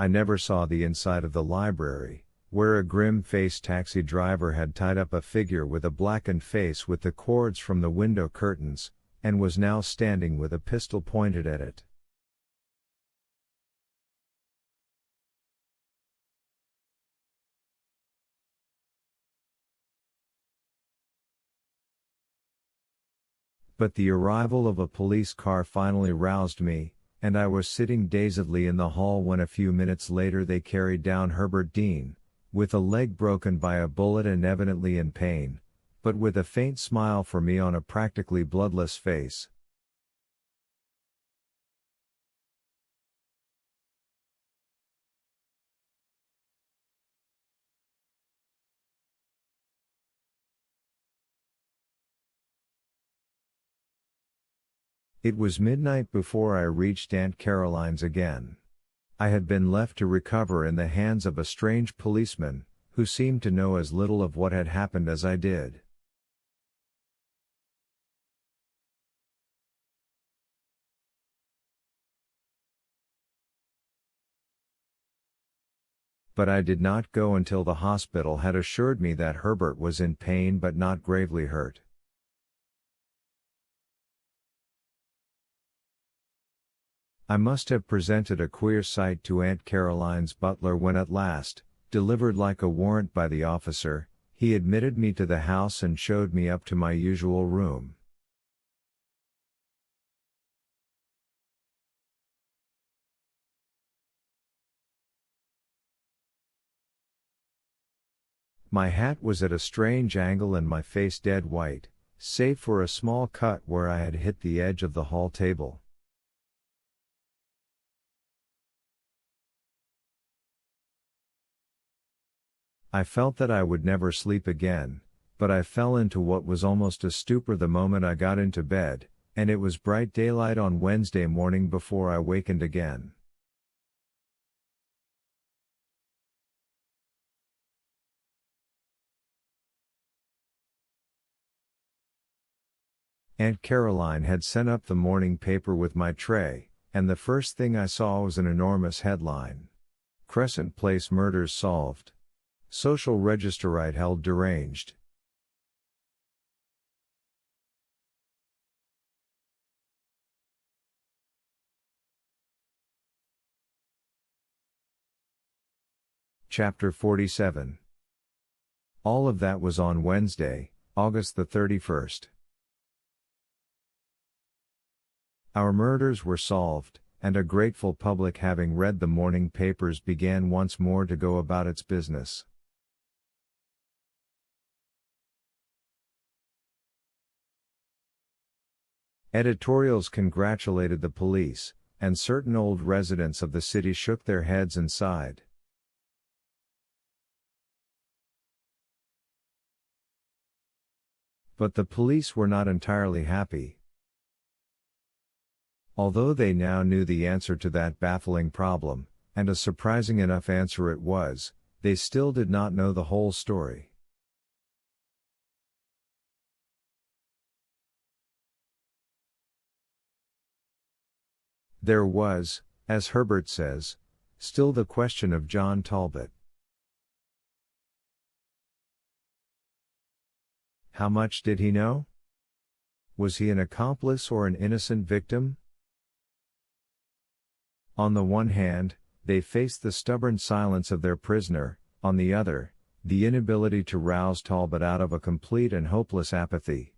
I never saw the inside of the library, where a grim-faced taxi driver had tied up a figure with a blackened face with the cords from the window curtains, and was now standing with a pistol pointed at it. But the arrival of a police car finally roused me, and I was sitting dazedly in the hall when a few minutes later they carried down Herbert Dean, with a leg broken by a bullet and evidently in pain, but with a faint smile for me on a practically bloodless face. It was midnight before I reached Aunt Caroline's again. I had been left to recover in the hands of a strange policeman, who seemed to know as little of what had happened as I did. But I did not go until the hospital had assured me that Herbert was in pain but not gravely hurt. I must have presented a queer sight to Aunt Caroline's butler when at last, delivered like a warrant by the officer, he admitted me to the house and showed me up to my usual room. My hat was at a strange angle and my face dead white, save for a small cut where I had hit the edge of the hall table. I felt that I would never sleep again, but I fell into what was almost a stupor the moment I got into bed, and it was bright daylight on Wednesday morning before I wakened again. Aunt Caroline had sent up the morning paper with my tray, and the first thing I saw was an enormous headline. Crescent Place Murders Solved. Social Registerite Held Deranged. Chapter 47. All of that was on Wednesday, August the 31st. Our murders were solved, and a grateful public having read the morning papers began once more to go about its business. Editorials congratulated the police, and certain old residents of the city shook their heads and sighed. But the police were not entirely happy. Although they now knew the answer to that baffling problem, and a surprising enough answer it was, they still did not know the whole story. There was, as Herbert says, still the question of John Talbot. How much did he know? Was he an accomplice or an innocent victim? On the one hand, they faced the stubborn silence of their prisoner, on the other, the inability to rouse Talbot out of a complete and hopeless apathy.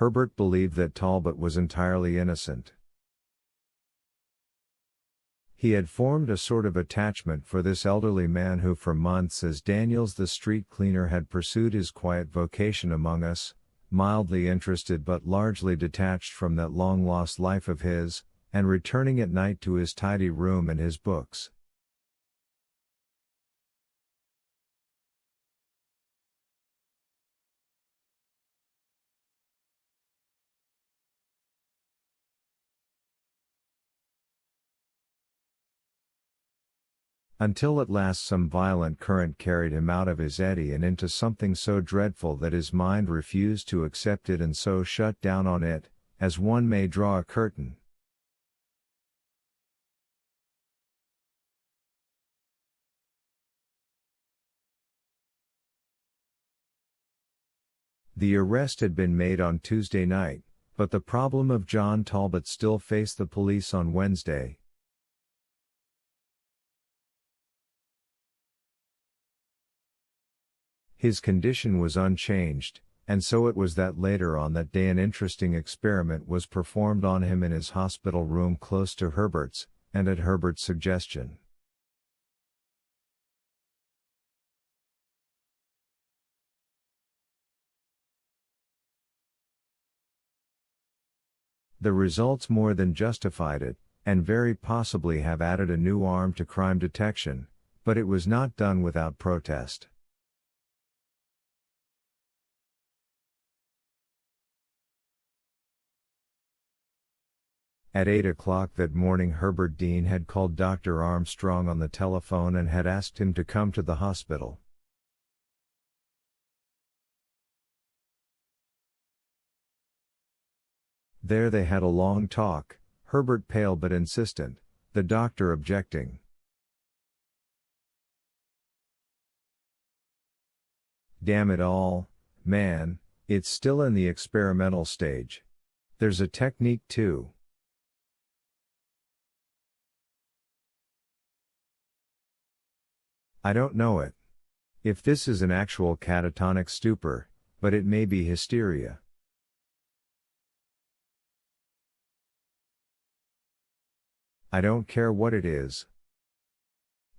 Herbert believed that Talbot was entirely innocent. He had formed a sort of attachment for this elderly man who for months as Daniels the street cleaner had pursued his quiet vocation among us, mildly interested but largely detached from that long-lost life of his, and returning at night to his tidy room and his books. until at last some violent current carried him out of his eddy and into something so dreadful that his mind refused to accept it and so shut down on it, as one may draw a curtain. The arrest had been made on Tuesday night, but the problem of John Talbot still faced the police on Wednesday. His condition was unchanged, and so it was that later on that day an interesting experiment was performed on him in his hospital room close to Herbert's, and at Herbert's suggestion. The results more than justified it, and very possibly have added a new arm to crime detection, but it was not done without protest. At 8 o'clock that morning Herbert Dean had called Dr. Armstrong on the telephone and had asked him to come to the hospital. There they had a long talk, Herbert pale but insistent, the doctor objecting. Damn it all, man, it's still in the experimental stage. There's a technique too. I don't know it. If this is an actual catatonic stupor, but it may be hysteria. I don't care what it is.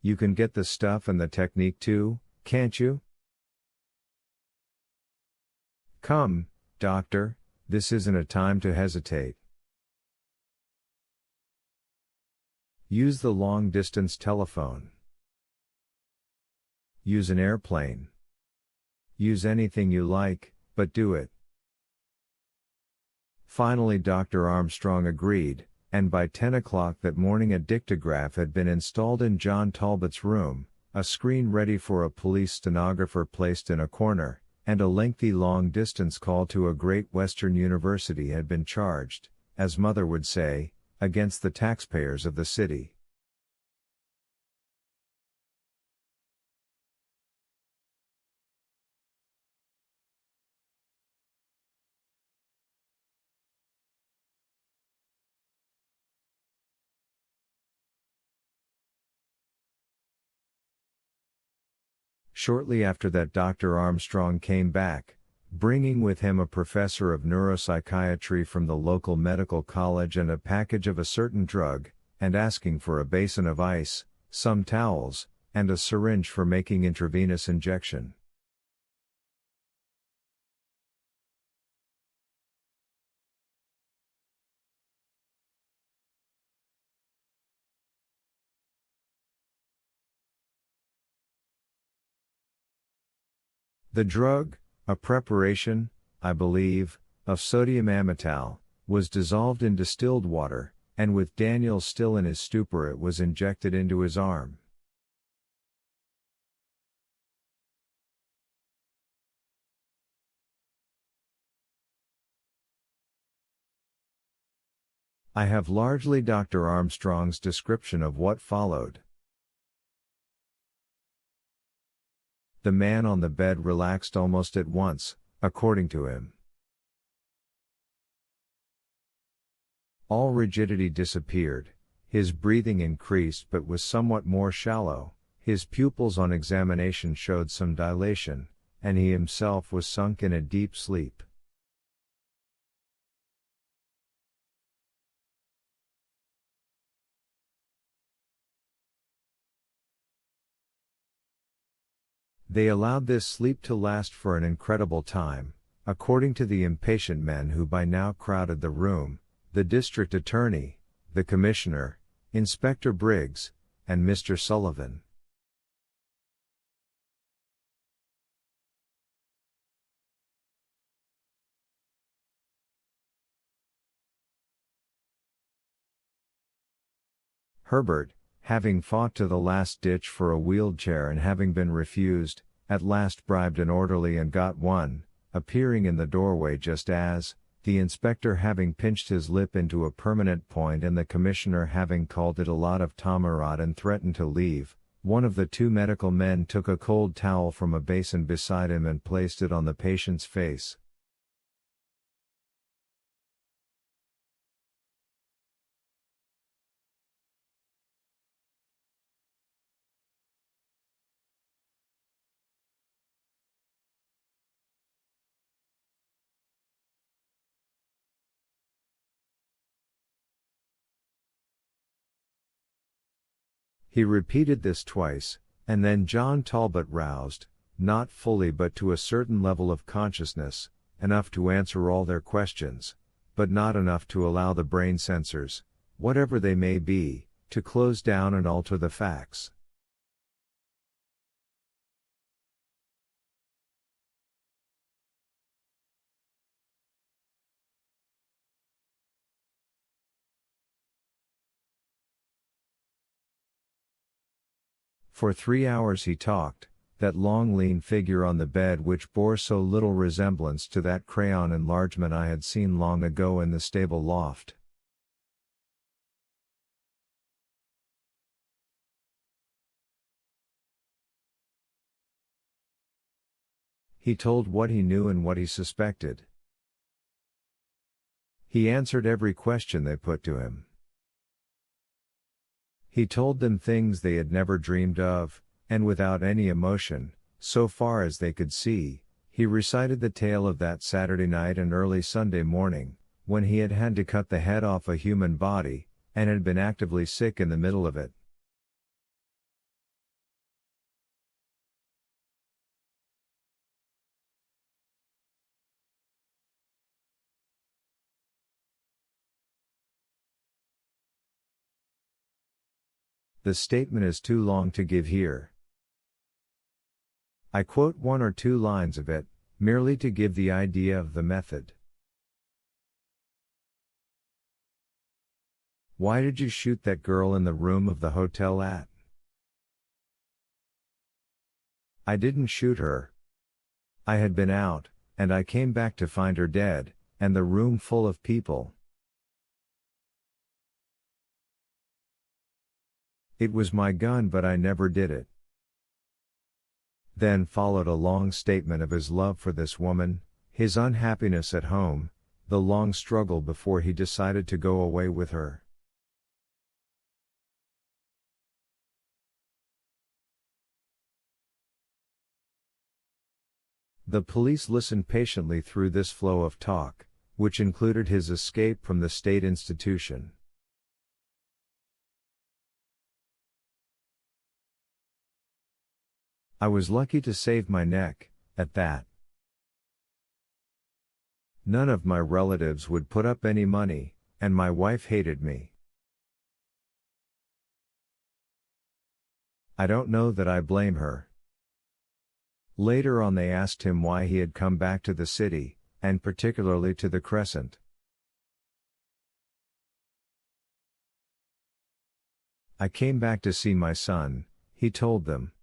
You can get the stuff and the technique too, can't you? Come, doctor, this isn't a time to hesitate. Use the long-distance telephone. Use an airplane. Use anything you like, but do it. Finally Dr. Armstrong agreed, and by 10 o'clock that morning a dictograph had been installed in John Talbot's room, a screen ready for a police stenographer placed in a corner, and a lengthy long-distance call to a great Western university had been charged, as Mother would say, against the taxpayers of the city. Shortly after that Dr. Armstrong came back, bringing with him a professor of neuropsychiatry from the local medical college and a package of a certain drug, and asking for a basin of ice, some towels, and a syringe for making intravenous injection. The drug, a preparation, I believe, of sodium amytal, was dissolved in distilled water, and with Daniel still in his stupor it was injected into his arm. I have largely Dr. Armstrong's description of what followed. The man on the bed relaxed almost at once, according to him. All rigidity disappeared, his breathing increased but was somewhat more shallow, his pupils on examination showed some dilation, and he himself was sunk in a deep sleep. They allowed this sleep to last for an incredible time, according to the impatient men who by now crowded the room, the district attorney, the commissioner, Inspector Briggs, and Mr. Sullivan. Herbert, having fought to the last ditch for a wheelchair and having been refused, at last bribed an orderly and got one, appearing in the doorway just as, the inspector having pinched his lip into a permanent point and the commissioner having called it a lot of tamarot and threatened to leave, one of the two medical men took a cold towel from a basin beside him and placed it on the patient's face. He repeated this twice, and then John Talbot roused, not fully but to a certain level of consciousness, enough to answer all their questions, but not enough to allow the brain sensors, whatever they may be, to close down and alter the facts. For 3 hours he talked, that long lean figure on the bed which bore so little resemblance to that crayon enlargement I had seen long ago in the stable loft. He told what he knew and what he suspected. He answered every question they put to him. He told them things they had never dreamed of, and without any emotion, so far as they could see, he recited the tale of that Saturday night and early Sunday morning, when he had had to cut the head off a human body, and had been actively sick in the middle of it. The statement is too long to give here. I quote 1 or 2 lines of it, merely to give the idea of the method. Why did you shoot that girl in the room of the hotel at? I didn't shoot her. I had been out, and I came back to find her dead, and the room full of people. It was my gun, but I never did it. Then followed a long statement of his love for this woman, his unhappiness at home, the long struggle before he decided to go away with her. The police listened patiently through this flow of talk, which included his escape from the state institution. I was lucky to save my neck, at that. None of my relatives would put up any money, and my wife hated me. I don't know that I blame her. Later on they asked him why he had come back to the city, and particularly to the Crescent. I came back to see my son, he told them.